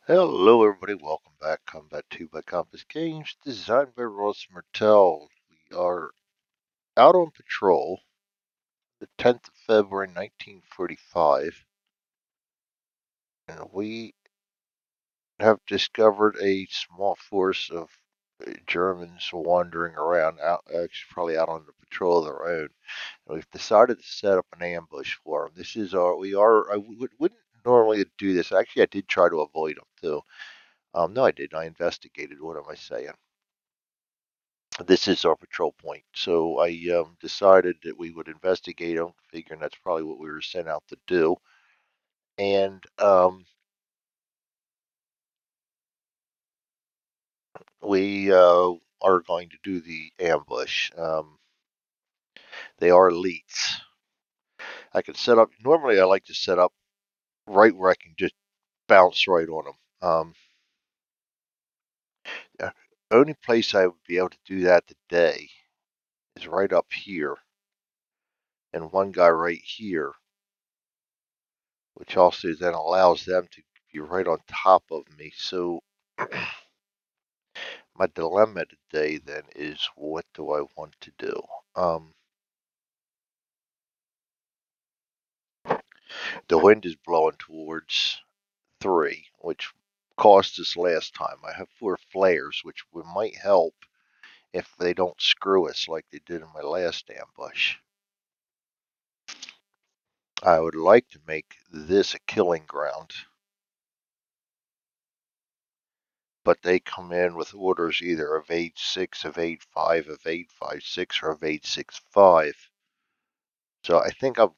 Hello, everybody. Welcome back. Combat 2 by Compass Games, designed by Ross Martel. We are out on patrol the 10th of February, 1945, and we have discovered a small force of Germans wandering around, actually probably out on the patrol of their own. And we've decided to set up an ambush for them. This is our, we are, I wouldn't normally do this. Actually, I did try to avoid them too. No, I didn't. I investigated. What am I saying? This is our patrol point. So I decided that we would investigate them, figuring that's probably what we were sent out to do. And we are going to do the ambush. They are elites. I can set up, normally I like to set up right where I can just bounce right on them. The only place I would be able to do that today is right up here, and one guy right here, which also then allows them to be right on top of me. So my dilemma today then is, what do I want to do? Um, the wind is blowing towards 3, which cost us last time. I have 4 flares, which might help if they don't screw us like they did in my last ambush. I would like to make this a killing ground, but they come in with orders either evade 6, evade 5, evade 5-6, or evade 6-5. So I think I'm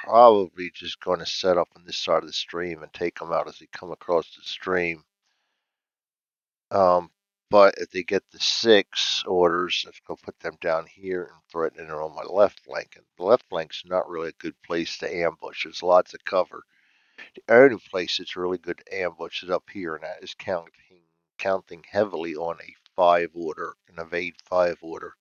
probably just going to set up on this side of the stream and take them out as they come across the stream. Um, but if they get the 6 orders, let's go put them down here and threaten them on my left flank. And the left flank's not really a good place to ambush. There's lots of cover. The only place that's really good to ambush is up here, and that is counting heavily on a 5 order, an evade 5 order.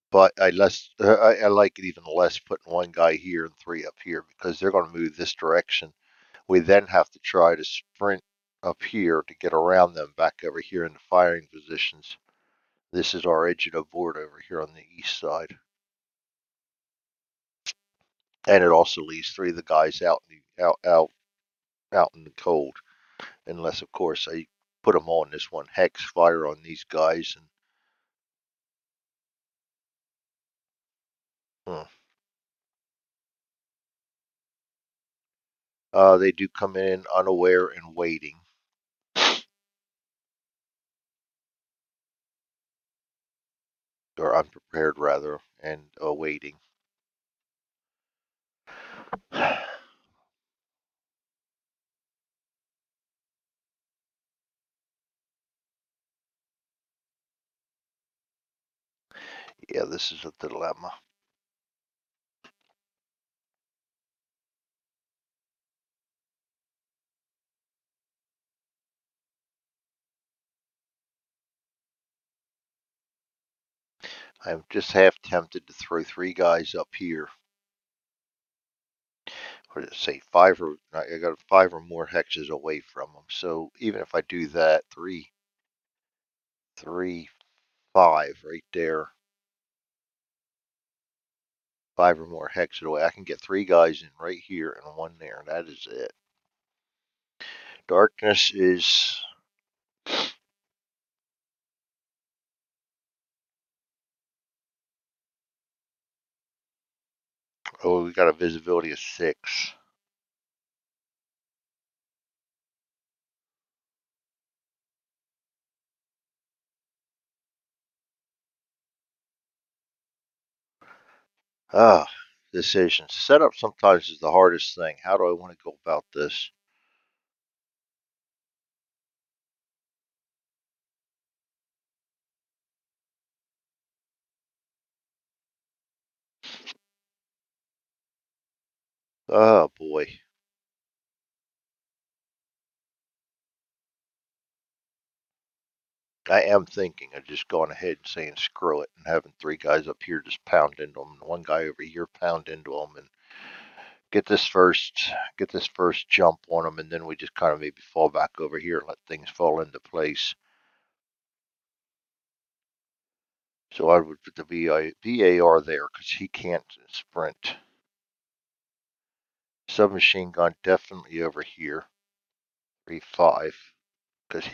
But I like it even less putting one guy here and 3 up here, because they're going to move this direction. We then have to try to sprint up here to get around them back over here in the firing positions. This is our edge of the board over here on the east side. And it also leaves 3 of the guys out in the cold. Unless, of course, I put them on this one hex fire on these guys. And they do come in unaware and waiting. Or unprepared, rather, and waiting. Yeah, this is a dilemma. I'm just half tempted to throw 3 guys up here. Or to say 5 or I got 5 or more hexes away from them. So even if I do that, 3, 3, 5 right there. 5 or more hexes away. I can get 3 guys in right here and 1 there. That is it. Darkness is. Oh, we got a visibility of 6. Ah, decisions. Setup sometimes is the hardest thing. How do I want to go about this? Oh boy. I am thinking of just going ahead and saying screw it and having 3 guys up here just pound into them, and 1 guy over here pound into them, and get this first get this first jump on them, and then we just kind of maybe fall back over here and let things fall into place. So I would put the VAR there because he can't sprint. Submachine gun definitely over here. 3-5 because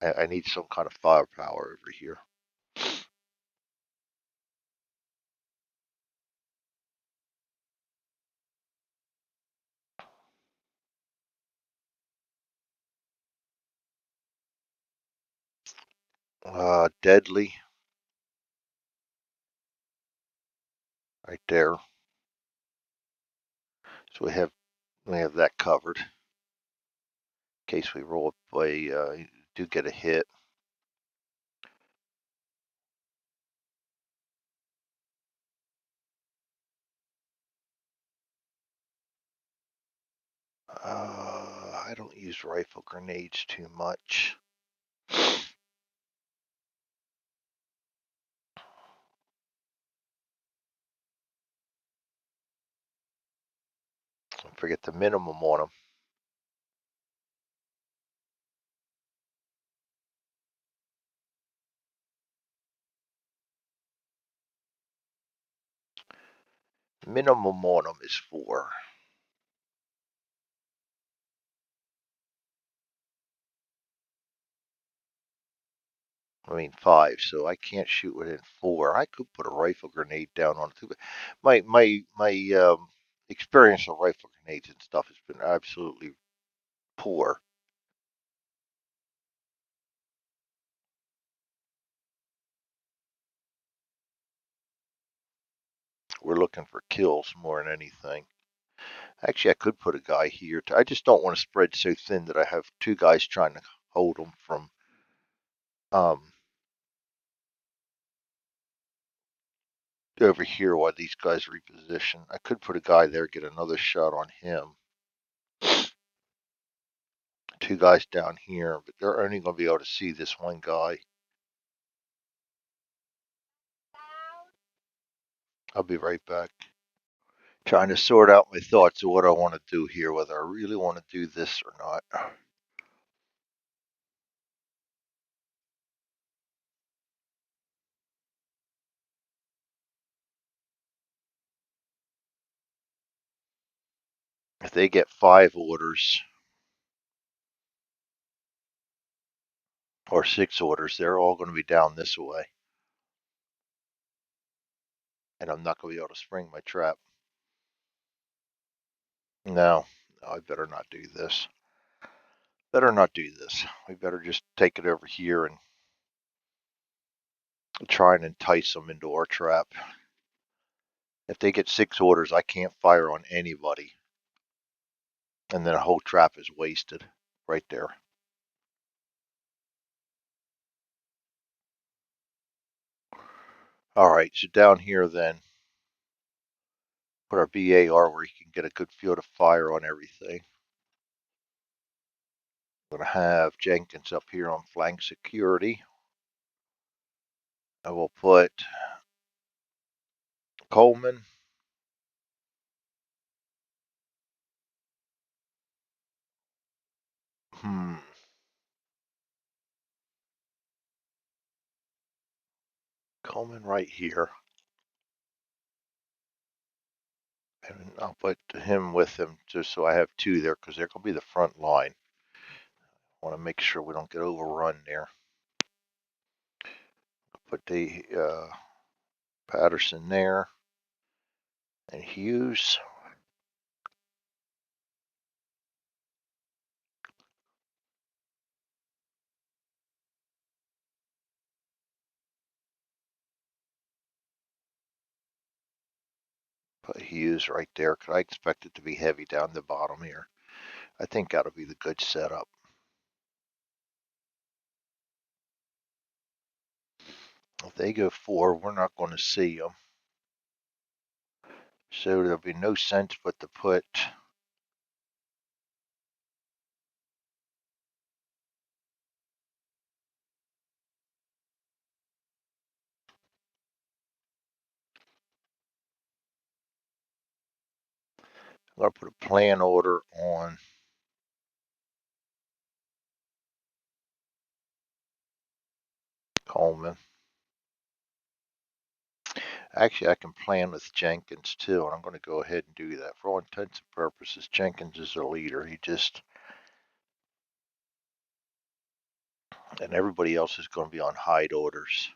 I need some kind of firepower over here. Deadly right there. So we have that covered in case we roll do get a hit. I don't use rifle grenades too much. Forget the minimum on them. Minimum on them is 4. I mean 5, so I can't shoot within 4. I could put a rifle grenade down on it. My experience of rifle grenades and stuff has been absolutely poor. We're looking for kills more than anything. Actually, I could put a guy here. I just don't want to spread so thin that I have 2 guys trying to hold them from um, over here while these guys reposition. I could put a guy there, get another shot on him. 2 guys down here, but they're only going to be able to see this one guy. I'll be right back. Trying to sort out my thoughts of what I want to do here, whether I really want to do this or not. If they get 5 orders or 6 orders, they're all going to be down this way. And I'm not going to be able to spring my trap. No, I better not do this. Better not do this. We better just take it over here and try and entice them into our trap. If they get 6 orders, I can't fire on anybody. And then a whole trap is wasted right there. All right, so down here then, put our BAR where you can get a good field of fire on everything. I'm going to have Jenkins up here on flank security. I will put Coleman. Coleman right here. And I'll put him with him just so I have 2 there because they're going to be the front line. I want to make sure we don't get overrun there. Put the Patterson there. And Hughes. Put Hughes right there because I expect it to be heavy down the bottom here. I think that'll be the good setup. If they go 4, we're not going to see them. So there'll be no sense but to put I'm going to put a plan order on Coleman. Actually, I can plan with Jenkins too, and I'm going to go ahead and do that. For all intents and purposes, Jenkins is their leader. And everybody else is going to be on hide orders.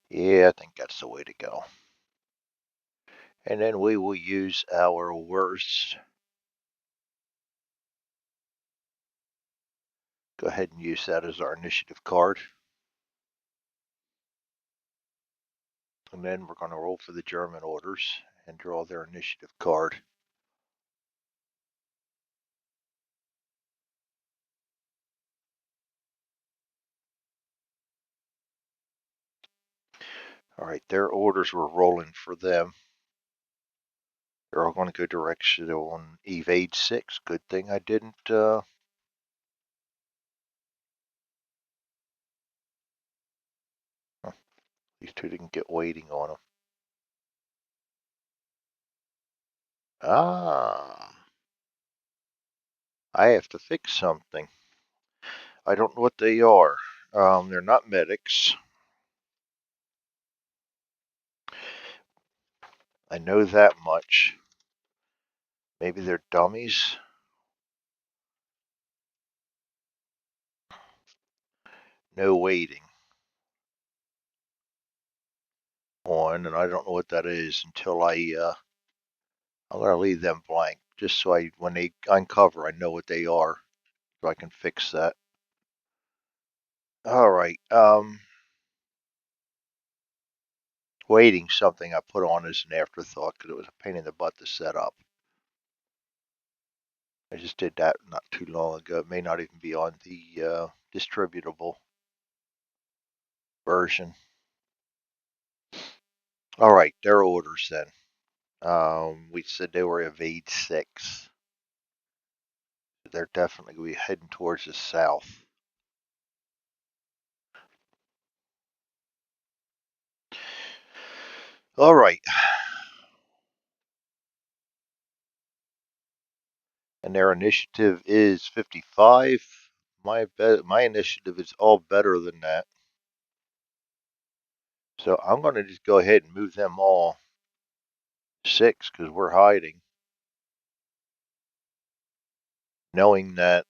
Yeah, I think that's the way to go. And then we will use our worst. Go ahead and use that as our initiative card. And then we're going to roll for the German orders and draw their initiative card. All right, their orders were rolling for them. They're all going to go direction on evade 6. Good thing I didn't. These two didn't get waiting on them. Ah, I have to fix something. I don't know what they are. They're not medics. I know that much. Maybe they're dummies. No waiting on, and I don't know what that is until I'm going to leave them blank, just so when they uncover, I know what they are, so I can fix that. All right. Waiting something I put on as an afterthought because it was a pain in the butt to set up. I just did that not too long ago. It may not even be on the distributable version. All right, their orders then. We said they were evade 6. They're definitely going to be heading towards the south. All right. And their initiative is 55. My initiative is all better than that. So I'm going to just go ahead and move them all 6 because we're hiding, knowing that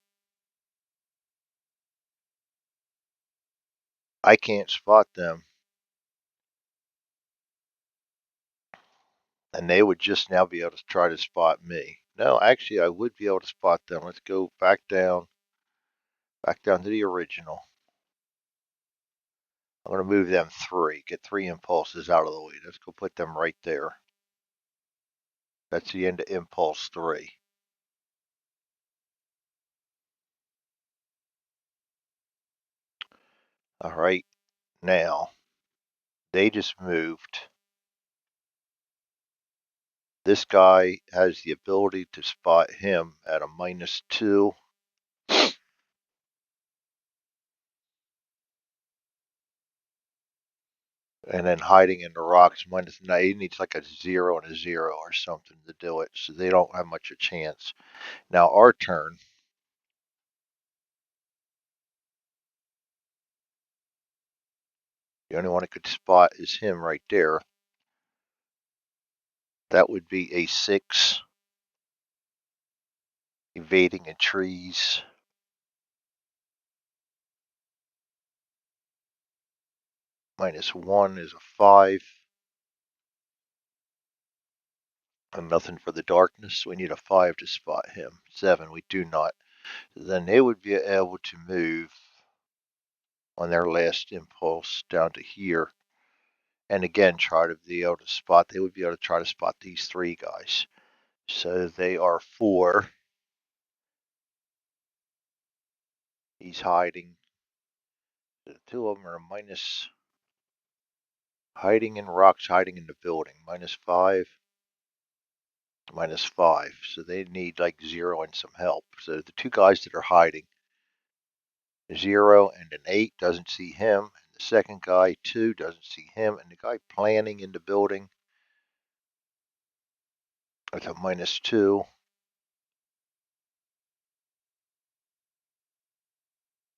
I can't spot them. And they would just now be able to try to spot me. No, actually, I would be able to spot them. Let's go back down to the original. I'm going to move them 3, get 3 impulses out of the way. Let's go put them right there. That's the end of impulse 3. All right, now they just moved. This guy has the ability to spot him at a -2. And then hiding in the rocks -9. He needs like a 0 and a 0 or something to do it, so they don't have much of a chance. Now our turn. The only one I could spot is him right there. That would be a 6. Evading in trees. -1 is a 5. And nothing for the darkness. We need a 5 to spot him. 7, we do not. Then they would be able to move on their last impulse down to here. And again, try to be able to spot. They would be able to try to spot these 3 guys. So they are 4. He's hiding. The 2 of them are minus. Hiding in rocks, hiding in the building. -5. -5. So they need like 0 and some help. So the 2 guys that are hiding 0 and an 8 doesn't see him. And the second guy, 2, doesn't see him. And the guy planning in the building with a -2.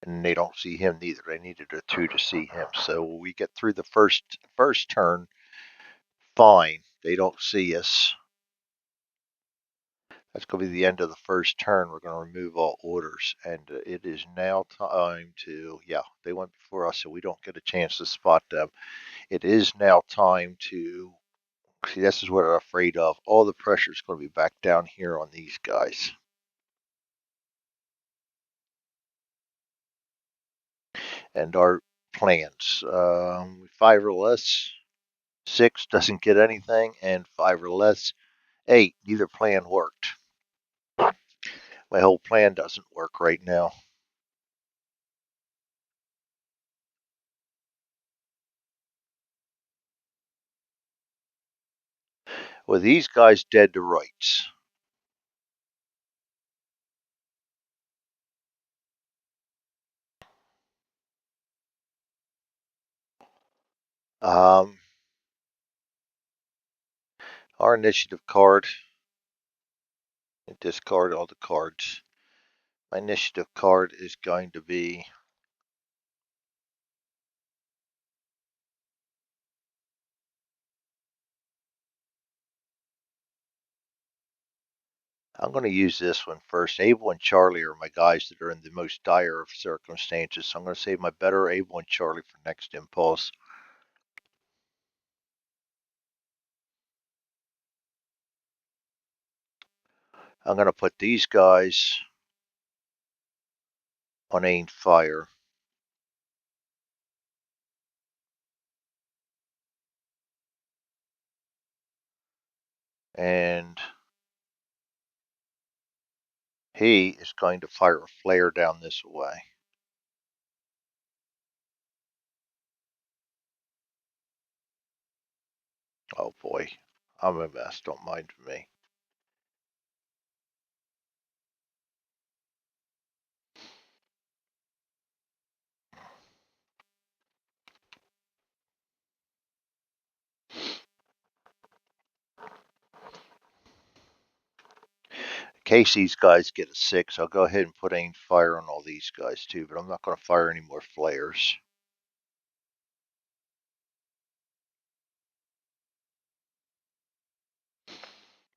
And they don't see him neither. They needed a 2 to see him. So we get through the first turn fine. They don't see us. That's going to be the end of the first turn. We're going to remove all orders. And it is now time to, yeah, they went before us, so we don't get a chance to spot them. It is now time to, see, this is what I'm afraid of. All the pressure is going to be back down here on these guys. And our plans, 5 or less, 6 doesn't get anything, and 5 or less, 8, neither plan worked. My whole plan doesn't work right now. Well, these guys dead to rights. Um, our initiative card, and discard all the cards. My initiative card is going to be, I'm going to use this one first. Abel and Charlie are my guys that are in the most dire of circumstances. So I'm going to save my better Abel and Charlie for next impulse. I'm going to put these guys on aim fire. And he is going to fire a flare down this way. Oh boy, I'm a mess. Don't mind me. In case these guys get a 6, I'll go ahead and put aim fire on all these guys too, but I'm not going to fire any more flares.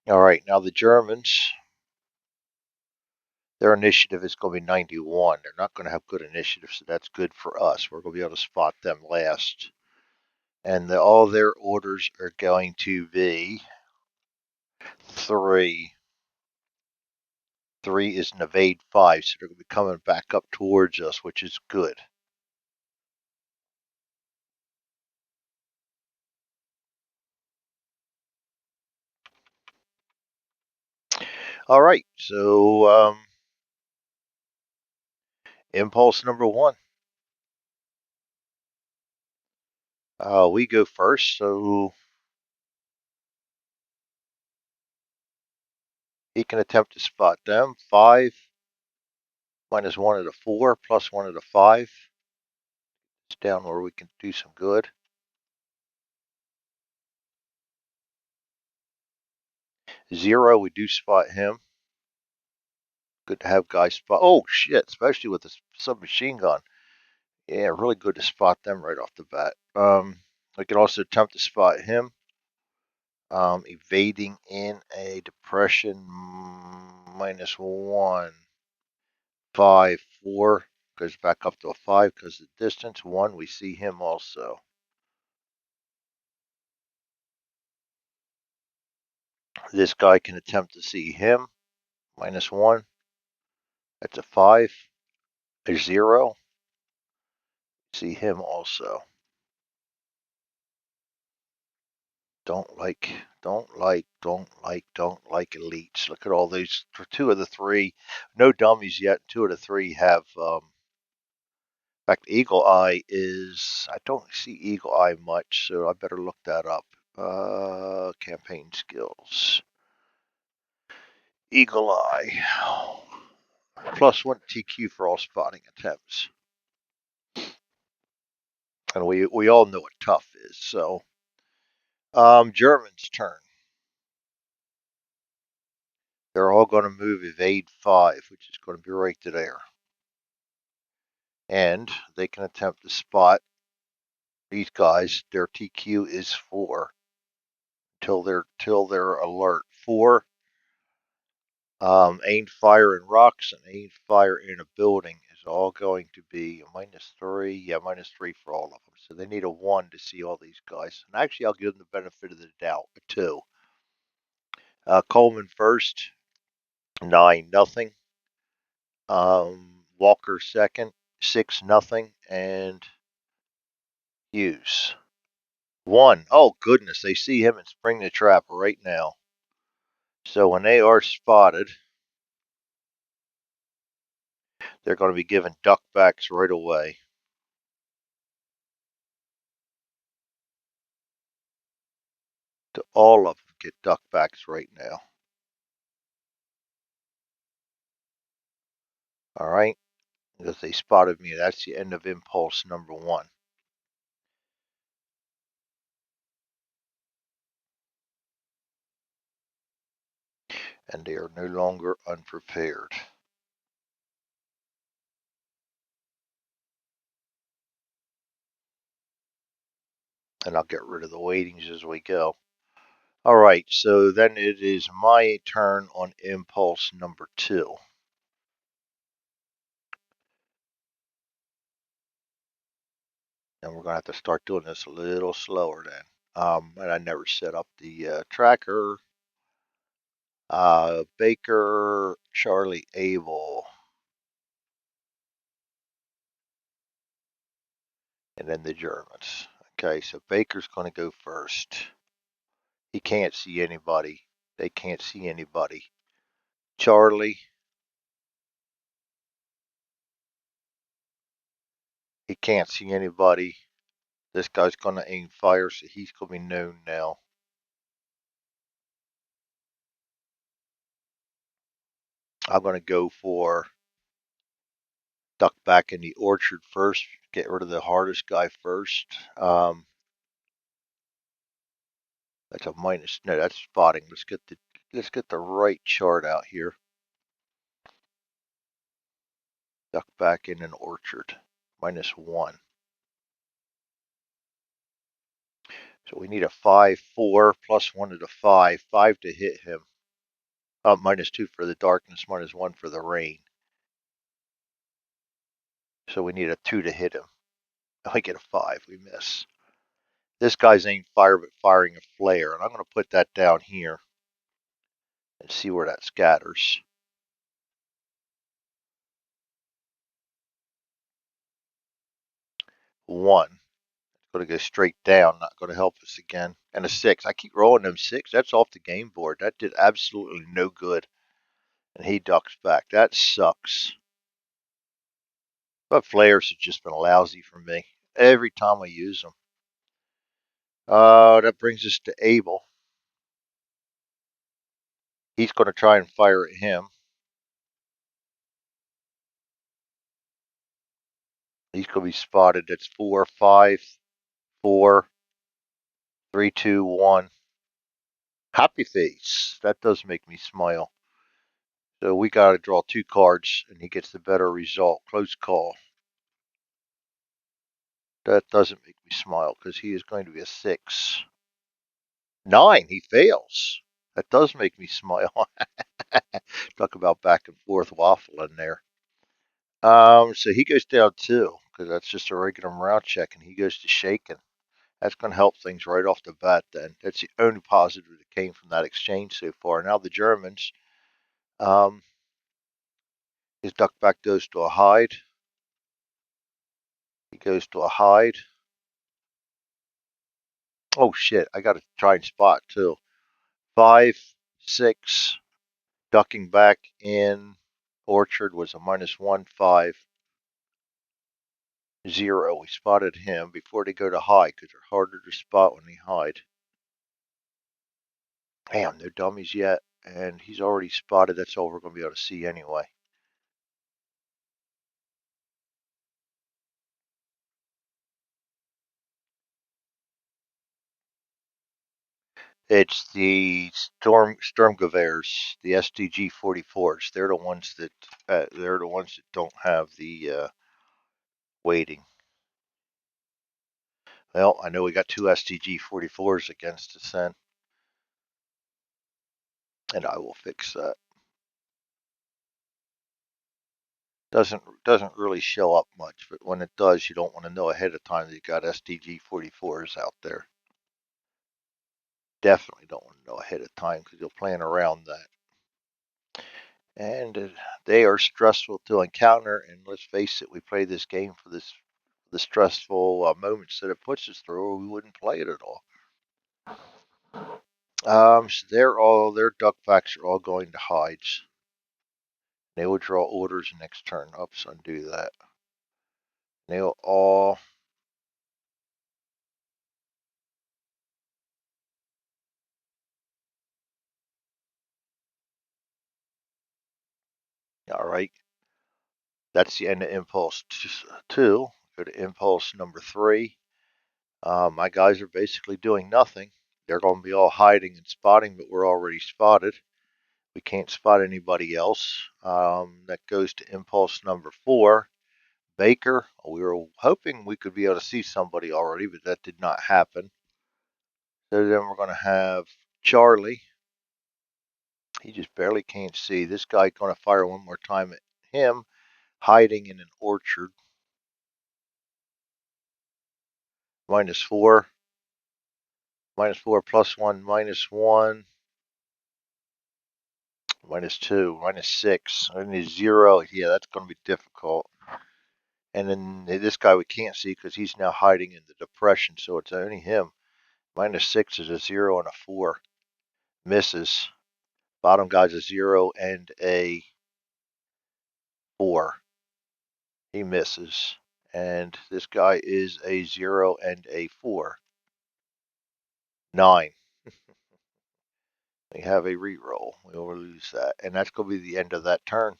All right, now the Germans, their initiative is going to be 91. They're not going to have good initiative, so that's good for us. We're going to be able to spot them last. And all their orders are going to be 3. 3 is an evade 5, so they're going to be coming back up towards us, which is good. All right, so impulse number 1. We go first, so he can attempt to spot them. 5 -1 at a 4, +1 at a 5. It's down where we can do some good. 0, we do spot him. Good to have guys spot. Oh shit, especially with the submachine gun. Yeah, really good to spot them right off the bat. We can also attempt to spot him. Evading in a depression, -1. 5, 4 goes back up to a 5 because the distance. 1, we see him also. This guy can attempt to see him. -1. That's a 5. A 0. See him also. Don't like elites. Look at all these. 2 of the 3, no dummies yet. 2 of the 3 have. In fact, Eagle Eye is. I don't see Eagle Eye much, so I better look that up. Campaign skills. Eagle Eye. +1 TQ for all spotting attempts. And we all know what tough is. So, German's turn. They're all going to move evade 5, which is going to be right to there. And they can attempt to spot these guys. Their TQ is 4 till they're alert. 4, aim fire in rocks and aim fire in a building is all going to be a -3. Yeah, -3 for all of them. So they need a 1 to see all these guys. And actually, I'll give them the benefit of the doubt. A 2. Coleman first. 9 nothing. Walker second. 6 nothing. And Hughes 1. Oh goodness, they see him and spring the trap right now. So when they are spotted, they're going to be given duckbacks right away. To all of them get duckbacks right now. All right, because they spotted me. That's the end of impulse number 1. And they are no longer unprepared. And I'll get rid of the weightings as we go. All right, so then it is my turn on impulse number 2. And we're going to have to start doing this a little slower then. And I never set up the tracker. Baker, Charlie, Abel. And then the Germans. Okay, so Baker's going to go first. He can't see anybody. They can't see anybody. Charlie, he can't see anybody. This guy's going to aim fire, so he's going to be known now. I'm going to go for duck back in the orchard first. Get rid of the hardest guy first. That's a minus. No, that's spotting. Let's get the right chart out here. Duck back in an orchard. -1. So we need a 5-4 plus 1 to the 5. 5 to hit him. -2 for the darkness, -1 for the rain. So we need a 2 to hit him. I get a 5. We miss. This guy's ain't fire but firing a flare. And I'm going to put that down here and see where that scatters. 1. It's going to go straight down. Not going to help us again. And a 6. I keep rolling them 6. That's off the game board. That did absolutely no good. And he ducks back. That sucks. But flares have just been lousy for me every time I use them. That brings us to Abel. He's going to try and fire at him. He's going to be spotted. That's 4, 5, 4, 3, 2, 1. Happy face. That does make me smile. So we got to draw 2 cards, and he gets the better result. Close call. That doesn't make me smile because he is going to be a 6. 9. He fails. That does make me smile. Talk about back and forth waffling there. So he goes down 2 because that's just a regular morale check, and he goes to shaking. That's going to help things right off the bat then. That's the only positive that came from that exchange so far. Now the Germans, his duckback goes to a hide. He goes to a hide. Oh shit, I got to try and spot too. 5, 6, ducking back in orchard was a -1, 5, 0. We spotted him before they go to hide because they're harder to spot when they hide. Damn, no dummies yet. And he's already spotted. That's all we're going to be able to see anyway. It's the Sturmgewehrs, the SDG 44s. They're the ones that don't have the weighting. Well, I know we got two SDG 44s against us then, and I will fix that. Doesn't really show up much, but when it does, you don't want to know ahead of time that you got SDG 44s out there. Definitely don't want to know ahead of time because you'll plan around that. And they are stressful to encounter. And let's face it, we play this game for the stressful moments that it puts us through, or we wouldn't play it at all. So their duck packs are all going to hides. They will draw orders next turn. Oops, undo that. They'll all. All right. That's the end of impulse 2. Go to impulse number 3. My guys are basically doing nothing. They're going to be all hiding and spotting, but we're already spotted. We can't spot anybody else. That goes to impulse number 4. Baker. We were hoping we could be able to see somebody already, but that did not happen. So then we're going to have Charlie. He just barely can't see. This guy going to fire one more time at him, hiding in an orchard. -4. -4 +1, -1. -2, -6, and 0. Yeah, that's going to be difficult. And then this guy we can't see because he's now hiding in the depression, so it's only him. -6 is a 0 and a 4. Misses. Bottom guy's a 0 and a 4. He misses. And this guy is a 0 and a 4. 9. We have a reroll. We will lose that. And that's going to be the end of that turn.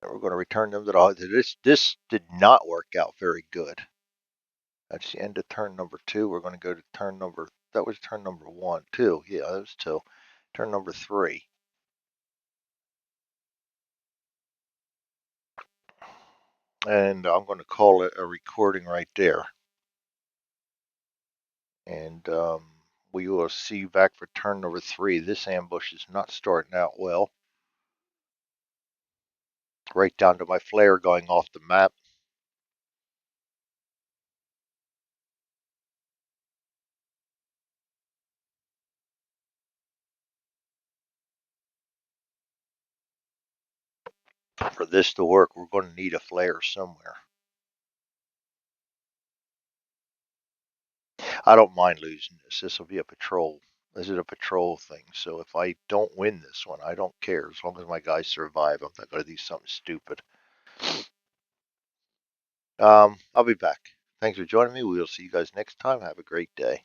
And we're going to return them to the. This did not work out very good. That's the end of turn number 2. We're going to go to turn number. That was turn number 1, 2. Yeah, that was 2. Turn number 3. And I'm going to call it a recording right there. And we will see you back for turn number 3. This ambush is not starting out well. Right down to my flare going off the map. For this to work, we're going to need a flare somewhere. I don't mind losing this. This will be a patrol. This is a patrol thing. So if I don't win this one, I don't care. As long as my guys survive, I'm not going to do something stupid. I'll be back. Thanks for joining me. We will see you guys next time. Have a great day.